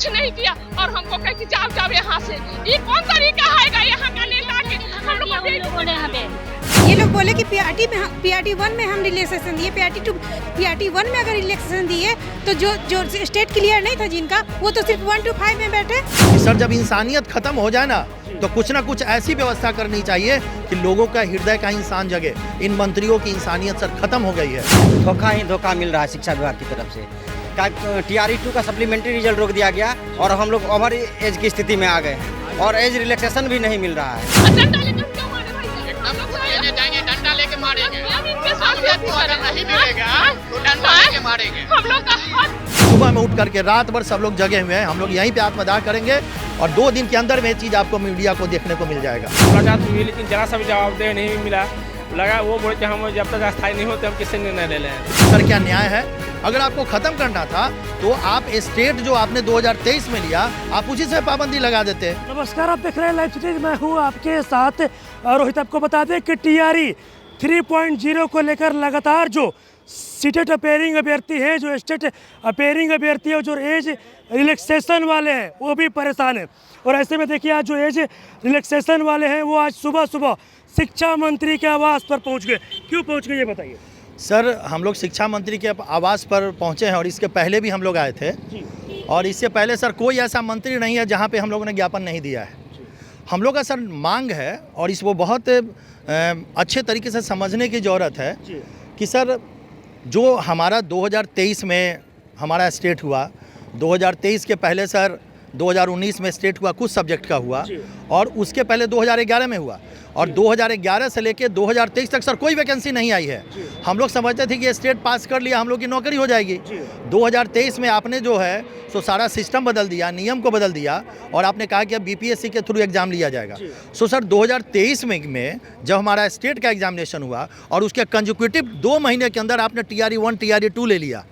कुछ नहीं किया और हमको कह कि जाओ जाओ यहाँ से। ये कौन तरीका है यहाँ का ले लाके हम लोग बोले हमें। ये लोग बोले कि पीआरटी 1 में हम रिलैक्सेशन दिए, पीआरटी 1 में अगर रिलैक्सेशन दिए तो जो स्टेट क्लियर नहीं था जिनका वो तो सिर्फ 1 to 5 में बैठे। सर जब इंसानियत खत्म हो जाए ना तो कुछ ना कुछ ऐसी व्यवस्था करनी चाहिए कि लोगों का हृदय का इंसान जगे। इन मंत्रियों की इंसानियत सर खत्म हो गई है। धोखा ही धोखा मिल रहा है शिक्षा विभाग की तरफ से। TRE 2 का सप्लीमेंट्री रिजल्ट रोक दिया गया और हम लोग ओवर एज की स्थिति में आ गए हैं और एज रिलैक्सेशन भी नहीं मिल रहा है। डंडा लेके मारेंगे, नहीं मिलेगा तो डंडा लेके मारेंगे हम लोग का हक। सुबह में उठ करके रात भर सब लोग जगे हुए हैं। हम लोग यहीं पे आत्मदाह करेंगे और 2 दिन के अंदर में ये चीज़ आपको मीडिया को देखने को मिल जाएगा। मुलाकात हुई लेकिन जरा सा भी जवाबदेह नहीं मिला। लगा वो बोले कि हम जब तक अस्थायी नहीं होते हम किससे निर्णय ले लें। सर क्या न्याय है? अगर आपको खत्म करना था तो आप स्टेट जो आपने 2023 में लिया आप उसी से पाबंदी लगा देते। नमस्कार, आप देख रहे हैं लाइव सिटीज, मैं हूँ आपके साथ रोहित। आपको बता दें कि TRE 3.0 को लेकर लगातार जो सीटेट अपेयरिंग अभ्यर्थी हैं, जो स्टेट अपेयरिंग अभ्यर्थी है, जो एज रिलैक्सेशन वाले हैं वो भी परेशान हैं। और ऐसे में देखिए आज जो एज रिलैक्सेशन वाले हैं वो आज सुबह सुबह शिक्षा मंत्री के आवास पर पहुंच गए। क्यों पहुंच गए ये बताइए। सर हम लोग शिक्षा मंत्री के आवास पर पहुंचे हैं और इसके पहले भी हम लोग आए थे और इससे पहले सर कोई ऐसा मंत्री नहीं है जहां पे हम लोगों ने ज्ञापन नहीं दिया है। हम लोग का सर मांग है और वो बहुत अच्छे तरीके से समझने की ज़रूरत है कि सर जो हमारा 2023 में हमारा स्टेट हुआ, 2023 के पहले सर 2019 में स्टेट हुआ, कुछ सब्जेक्ट का हुआ और उसके पहले 2011 में हुआ और 2011 से लेके 2023 तक सर कोई वैकेंसी नहीं आई है। हम लोग समझते थे कि ये स्टेट पास कर लिया हम लोग की नौकरी हो जाएगी। 2023 में आपने जो है सो सारा सिस्टम बदल दिया, नियम को बदल दिया और आपने कहा कि अब BPSC के थ्रू एग्ज़ाम लिया जाएगा। सो सर 2023 में जब हमारा स्टेट का एग्जामिनेशन हुआ और उसके कंजिक्यूटिव 2 महीने के अंदर आपने TRE 1 TRE 2 ले लिया,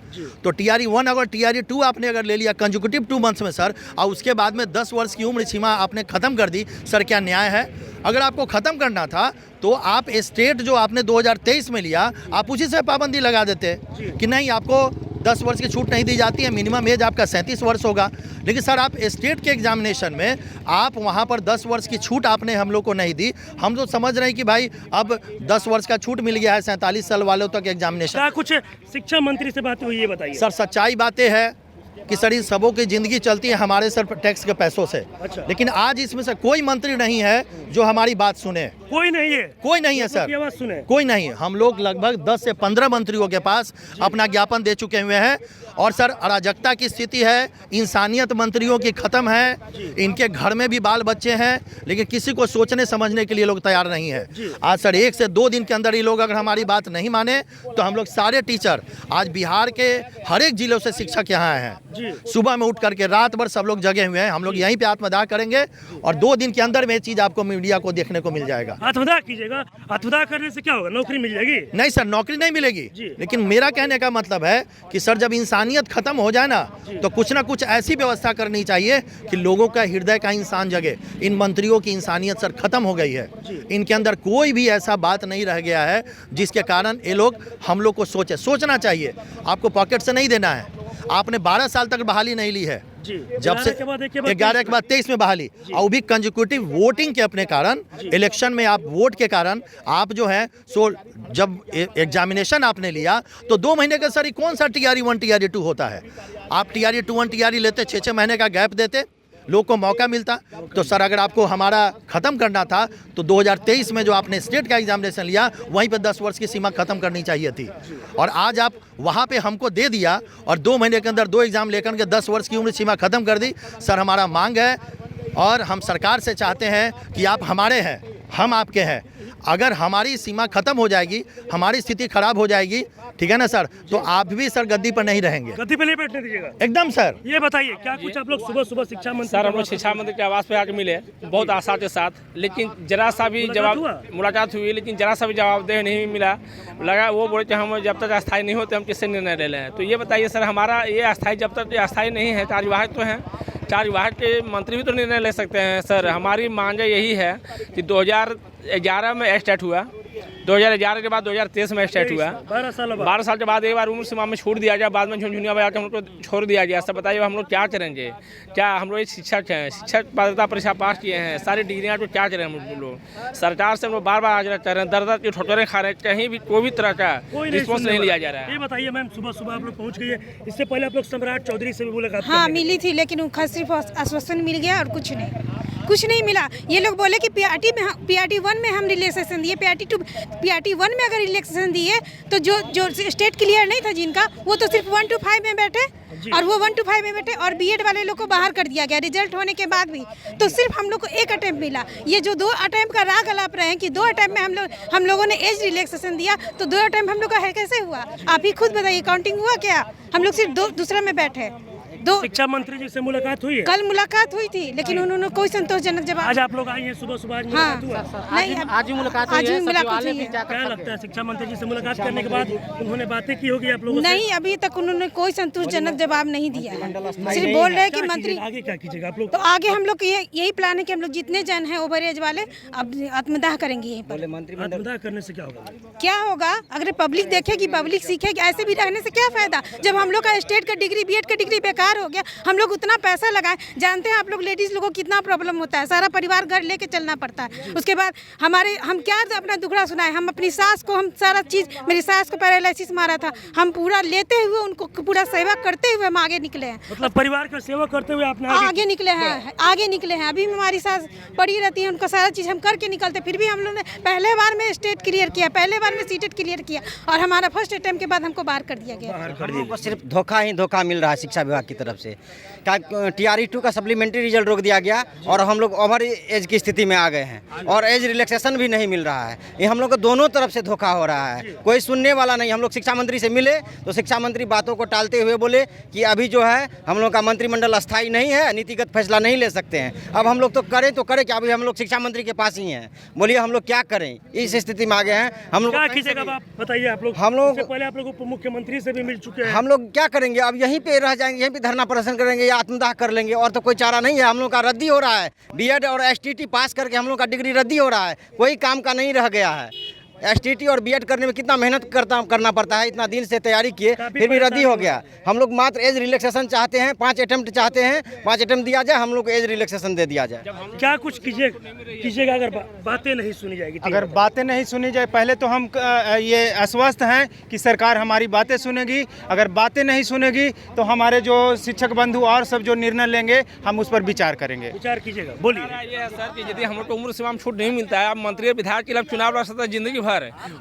तो TRE 1 अगर TRE 2 आपने अगर ले लिया कंजिक्यूटिव 2 मंथ्स में सर और उसके बाद में 10 वर्ष की उम्र सीमा आपने ख़त्म कर दी, सर क्या न्याय है? अगर आपको ख़त्म करना था तो आप स्टेट जो आपने 2023 में लिया आप उसी से पाबंदी लगा देते कि नहीं आपको 10 वर्ष की छूट नहीं दी जाती है, मिनिमम एज आपका 37 वर्ष होगा। लेकिन सर आप स्टेट के एग्जामिनेशन में आप वहाँ पर 10 वर्ष की छूट आपने हम लोग को नहीं दी। हम तो समझ रहे हैं कि भाई अब 10 वर्ष का छूट मिल गया है 47 साल वालों तक एग्जामिनेशन। क्या कुछ शिक्षा मंत्री से बात हुई ये बताइए। सर सच्चाई बातें है कि सर इन सबों की ज़िंदगी चलती है हमारे सर टैक्स के पैसों से। अच्छा। लेकिन आज इसमें से कोई मंत्री नहीं है जो हमारी बात सुने। कोई नहीं है, कोई नहीं है सर, आवाज़ सुने कोई नहीं है। हम लोग लगभग 10 से 15 मंत्रियों के पास अपना ज्ञापन दे चुके हुए हैं और सर अराजकता की स्थिति है, इंसानियत मंत्रियों की ख़त्म है, इनके घर में भी बाल बच्चे हैं लेकिन किसी को सोचने समझने के लिए लोग तैयार नहीं है। आज सर 1 से 2 दिन के अंदर ये लोग अगर हमारी बात नहीं माने तो हम लोग सारे टीचर आज बिहार के हर एक जिलों से शिक्षक यहाँ आए हैं। सुबह में उठ करके रात भर सब लोग जगे हुए हैं। हम लोग यहीं पे आत्मदाह करेंगे और 2 दिन के अंदर में ये चीज़ आपको मीडिया को देखने को मिल जाएगा। आत्मदाह कीजिएगा। आत्मदाह करने से क्या होगा? नौकरी मिल जाएगी? नहीं सर नौकरी नहीं मिलेगी, लेकिन मेरा कहने का मतलब है कि सर जब इंसानियत खत्म हो जाए ना तो कुछ ना कुछ ऐसी व्यवस्था करनी चाहिए कि लोगों का हृदय का इंसान जगे। इन मंत्रियों की इंसानियत सर खत्म हो गई है। इनके अंदर कोई भी ऐसा बात नहीं रह गया है जिसके कारण ये लोग हम लोग को सोचना चाहिए। आपको पॉकेट से नहीं देना है। आपने 12 साल तक बहाली नहीं ली है, जब से 11 के बाद 23 में बहाली और भी कंजिक्यूटिव वोटिंग के अपने कारण इलेक्शन में आप वोट के कारण आप जो है सो जब एग्जामिनेशन आपने लिया तो 2 महीने का सर कौन सा TRE 1 TRE 2 होता है? आप TRE 2 1 TRE लेते 6-6 महीने का गैप देते, लोग को मौका मिलता। तो सर अगर आपको हमारा ख़त्म करना था तो 2023 में जो आपने स्टेट का एग्जामिनेशन लिया वहीं पर 10 वर्ष की सीमा ख़त्म करनी चाहिए थी और आज आप वहाँ पे हमको दे दिया और 2 महीने के अंदर 2 एग्ज़ाम लेकर के 10 वर्ष की उम्र सीमा ख़त्म कर दी। सर हमारा मांग है और हम सरकार से चाहते हैं कि आप हमारे हैं, हम आपके हैं। अगर हमारी सीमा खत्म हो जाएगी, हमारी स्थिति खराब हो जाएगी, ठीक है ना सर, तो आप भी सर गद्दी पर नहीं रहेंगे। गद्दी पे नहीं बैठने दीजिएगा एकदम सर। ये बताइए क्या कुछ आप लोग सुबह सुबह शिक्षा मंत्री सर हम लोग शिक्षा मंत्री के आवास पे आके मिले बहुत आशा के साथ, लेकिन जरा सा भी जवाब मुलाकात हुई लेकिन जरा सा भी जवाबदेह नहीं मिला। लगा वो बोले कि हम जब तक अस्थायी नहीं होते हम किससे निर्णय ले लें। तो ये बताइए सर हमारा ये अस्थायी जब तक अस्थायी नहीं है, कार्यवाहक तो हैं, कार्यवाहक के मंत्री भी तो निर्णय ले सकते हैं। सर हमारी मांग यही है कि 2011 में स्टार्ट हुआ, 2011 के बाद 2023 में स्टार्ट हुआ। 12 साल बाद 12 साल के बाद एक बार उम्र सीमा में छूट दिया गया, बाद में झुनझुनिया बजा के हम लोग को छोड़ दिया गया। सब बताइए हम लोग क्या करेंगे? क्या हम लोग शिक्षक हैं, शिक्षक पात्रता परीक्षा पास किए हैं, सारी डिग्रियाँ तो क्या करें हम लोग? सरकार से हम लोग बार बार आज कर रहे हैं, दर की ठोकरें खा रहे हैं, कहीं भी कोई भी तरह का रिस्पॉन्स नहीं लिया जा रहा है। ये बताइए मैम, सुबह सुबह आप लोग पहुंच गए, इससे पहले आप लोग सम्राट चौधरी से भी मुलाकात हाँ करने मिली थी, लेकिन उनका सिर्फ आश्वासन मिल गया और कुछ नहीं मिला। ये लोग बोले कि पीआरटी 1 में हम रिलैक्सेशन दिए, पीआरटी 1 में अगर रिलैक्सेशन दिए तो जो स्टेट क्लियर नहीं था जिनका, वो तो सिर्फ 1 to 5 में बैठे, और वो 1 to 5 में बैठे, और बीएड वाले लोग को बाहर कर दिया गया रिजल्ट होने के बाद भी। तो सिर्फ हम लोग को एक अटेम्प्ट मिला। ये जो 2 अटेम्प्ट का राग अलाप रहे हैं कि 2 अटेम्प्ट में हम लोगों ने एज रिलैक्सेशन दिया, तो 2 अटेम्प्ट हम लोग का है कैसे हुआ? आप ही खुद बताइए, काउंटिंग हुआ क्या? हम लोग सिर्फ दूसरा में बैठे। शिक्षा मंत्री जी से मुलाकात हुई है? कल मुलाकात हुई थी, लेकिन उन्होंने कोई संतोषजनक जवाब। आज आप लोग आई हैं सुबह सुबह, आज मुलाकात हुआ? नहीं, आज ही मुलाकात हुई है। क्या लगता है शिक्षा मंत्री जी से मुलाकात करने के बाद उन्होंने बातें की होगी आप लोगों से? नहीं, अभी तक उन्होंने कोई संतोषजनक जवाब नहीं दिया है। सिर्फ बोल रहे हैं कि मंत्री। आगे क्या कीजिएगा आप लोग? तो आगे हम लोग यही प्लान है कि हम लोग जितने जन हैं ओवर एज वाले अब आत्मदाह करेंगे यहीं पर। आत्मदाह करने से क्या होगा? क्या होगा? अगर पब्लिक देखेगी, पब्लिक सीखेगी, ऐसे भी रहने से क्या फायदा? जब हम लोग का स्टेट का डिग्री, बीएड का डिग्री बेकार हो गया, हम लोग उतना पैसा लगाए। जानते हैं आप लोग लेडीज लोगों को कितना प्रॉब्लम होता है, सारा परिवार घर लेके चलना पड़ता है। उसके बाद हम क्या अपना दुखड़ा सुनाए? हम अपनी सास को, हम सारा चीज, मेरी सास को पैरालिसिस मारा था, हम पूरा लेते हुए, उनको पूरा सेवा करते हुए हम आगे निकले हैं। मतलब परिवार का सेवा करते हुए आपने आगे निकले हैं। अभी भी हमारी सास पड़ी रहती है, उनका सारा चीज हम करके निकलते। फिर भी हम लोगों ने पहले बार में स्टेट क्लियर किया, पहले बार में सीटेट क्लियर किया, और हमारा फर्स्ट अटेम्प्ट के बाद हमको बाहर कर दिया गया। सिर्फ धोखा ही धोखा मिल रहा है शिक्षा विभाग की तरफ से। TRE 2 का सप्लीमेंट्री रिजल्ट रोक दिया गया और हम लोग ओवर एज की स्थिति में आ गए हैं, और एज रिलैक्सेशन भी नहीं मिल रहा है। ये हम लोग को दोनों तरफ से धोखा हो रहा है, कोई सुनने वाला नहीं। हम लोग शिक्षा मंत्री से मिले तो शिक्षा मंत्री बातों को टालते हुए बोले कि अभी जो है हम लोग का मंत्रिमंडल अस्थायी नहीं है, नीतिगत फैसला नहीं ले सकते हैं। अब हम लोग तो करें क्या? अभी हम लोग शिक्षा मंत्री के पास ही हैं, बोलिए हम लोग क्या करें? इस स्थिति में आ गए हैं हम लोग। क्या कीजिएगा आप बताइए? आप लोग पहले आप लोग उप मुख्यमंत्री से भी मिल चुके हैं, हम लोग क्या करेंगे? अब यहीं पे रह जाएंगे, यहीं पे धरना प्रदर्शन करेंगे या आत्मदाह कर लेंगे, और तो कोई चारा नहीं है। हम लोग का रद्दी हो रहा है, बीएड और एसटीटी पास करके हम लोग का डिग्री रद्दी हो रहा है, कोई काम का नहीं रह गया है। एसटीटी और बीएड करने में कितना मेहनत करना पड़ता है, इतना दिन से तैयारी किए फिर भी रद्दी हो गया। हम लोग मात्र एज रिलैक्सेशन चाहते हैं, 5 अटेम्प्ट चाहते हैं, 5 अटेम्प्ट दिया जाए, हम लोग को एज रिलैक्सेशन दे दिया जाए। क्या कुछ कीजिएगा अगर बातें नहीं सुनी जाएगी? अगर बातें नहीं सुनी जाए, पहले तो हम ये आश्वस्त हैं कि सरकार हमारी बातें सुनेगी। अगर बातें नहीं सुनेगी तो हमारे जो शिक्षक बंधु और सब जो निर्णय लेंगे हम उस पर विचार करेंगे। विचार कीजिएगा, बोलिए। ये है सर कि यदि हम लोग को उम्र सीमा में छूट नहीं मिलता है, अब मंत्री और विधायक के लिए चुनाव लड़ सकते हैं जिंदगी भर,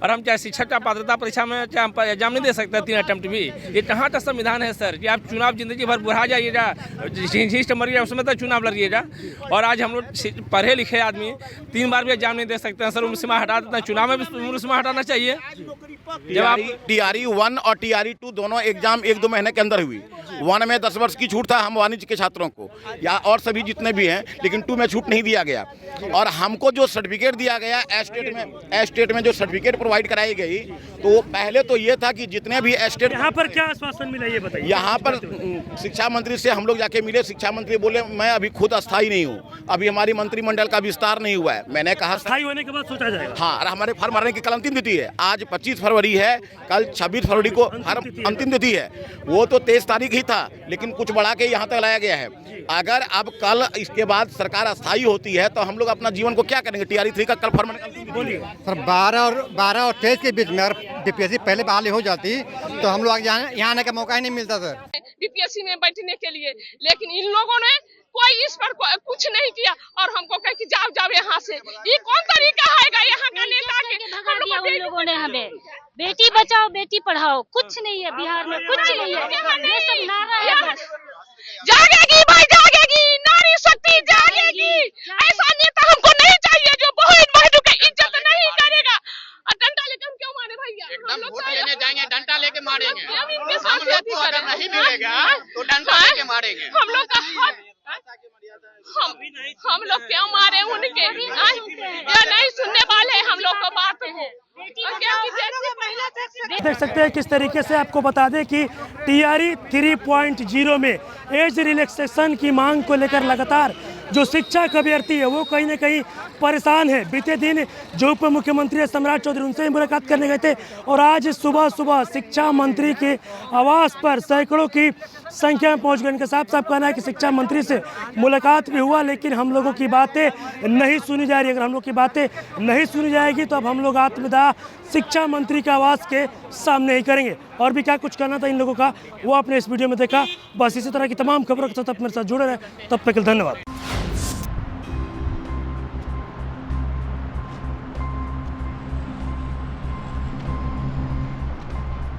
और हम चाहे शिक्षक का पात्रता परीक्षा में चाहे एग्जाम नहीं दे सकते 3 अटेम्प्ट भी। ये कहाँ का संविधान है सर कि आप चुनाव जिंदगी भर बुढ़ा जाइएगा, झींझ मर गया उसमें तक चुनाव लड़िएगा? और आज हम लोग पढ़े लिखे आदमी 3 बार भी एग्जाम नहीं दे सकते हैं सर। उम्र सीमा हटा देते हैं, चुनाव में भी उम्र सीमा हटाना चाहिए। जब आप TRE 1 और TRE 2 दोनों एग्जाम 1-2 महीने के अंदर हुई। 1 में 10 वर्ष की छूट था हम वाणिज्य के छात्रों को, या और सभी जितने भी हैं, लेकिन 2 में छूट नहीं दिया गया। और हमको जो सर्टिफिकेट दिया गया एस्टेट में जो सर्टिफिकेट प्रोवाइड कराई गई, तो पहले तो ये था कि जितने भी एस्टेट। यहाँ पर क्या आश्वासन मिला ये बताइए? यहाँ पर शिक्षा मंत्री से हम लोग जाके मिले, शिक्षा मंत्री बोले मैं अभी खुद अस्थायी नहीं हूँ, अभी हमारी मंत्रिमंडल का विस्तार नहीं हुआ है। मैंने कहा अस्थायी होने के बाद सोचा जाएगा। हाँ, और हमारे फॉर्म भरने की कल अंतिम तिथि है। आज 25 फरवरी है, कल 26 फरवरी को अंतिम तिथि है। वो तो 23 तारीख ही था, लेकिन कुछ बढ़ा के यहाँ तक लाया गया है। अगर अब कल इसके बाद सरकार अस्थायी होती है तो हम लोग अपना जीवन को क्या करेंगे? TRE 3 का कल फॉर्म बोलिए सर। 12 और 23 के बीच में अगर DPSC पहले बहाल हो जाती तो हम लोग यहाँ आने का मौका ही नहीं मिलता सर, DPSC में बैठने के लिए। लेकिन इन लोगों ने कोई इस पर कुछ नहीं किया, और हमको कहे कि जाओ यहाँ से। ये कौन तरीका है यहाँ का नेता के? उन लोगों ने हमें बेटी बचाओ बेटी पढ़ाओ, कुछ नहीं है बिहार में, कुछ नहीं है। ये सब नारा है। जागेगी भाई, जागेगी, नारी शक्ति जागेगी। ऐसा नेता हमको नहीं चाहिए जो बहुत बहनों की इज्जत नहीं करेगा। और डंडा लेके हम क्यों मारे भैया? एकदम वोट लेने जाएंगे, डंडा लेके मारेंगे। हम इनके साथ अगर नहीं मिलेगा तो डंडा लेके मारेंगे। हम लोग का हम लोग क्यों मारे उनके? या नहीं सुनने वाले हम लोग को बात है। देख सकते हैं किस तरीके से, आपको बता दें कि TRE 3.0 में एज रिलैक्सेशन की मांग को लेकर लगातार जो शिक्षक अभ्यर्थी है वो कहीं ना कहीं परेशान है। बीते दिन जो उप मुख्यमंत्री सम्राट चौधरी उनसे ही मुलाकात करने गए थे और आज सुबह सुबह शिक्षा मंत्री के आवास पर सैकड़ों की संख्या में पहुंच गए। इनका साफ साफ कहना है कि शिक्षा मंत्री से मुलाकात भी हुआ लेकिन हम लोगों की बातें नहीं सुनी जा रही। अगर हम लोग की बातें नहीं सुनी जाएगी तो अब हम लोग आत्मदाह शिक्षा मंत्री के आवास के सामने ही करेंगे। और भी क्या कुछ करना था इन लोगों का वो आपने इस वीडियो में देखा। बस इसी तरह की तमाम खबरों के साथ अपने साथ जुड़े रहे। तब तक के लिए धन्यवाद।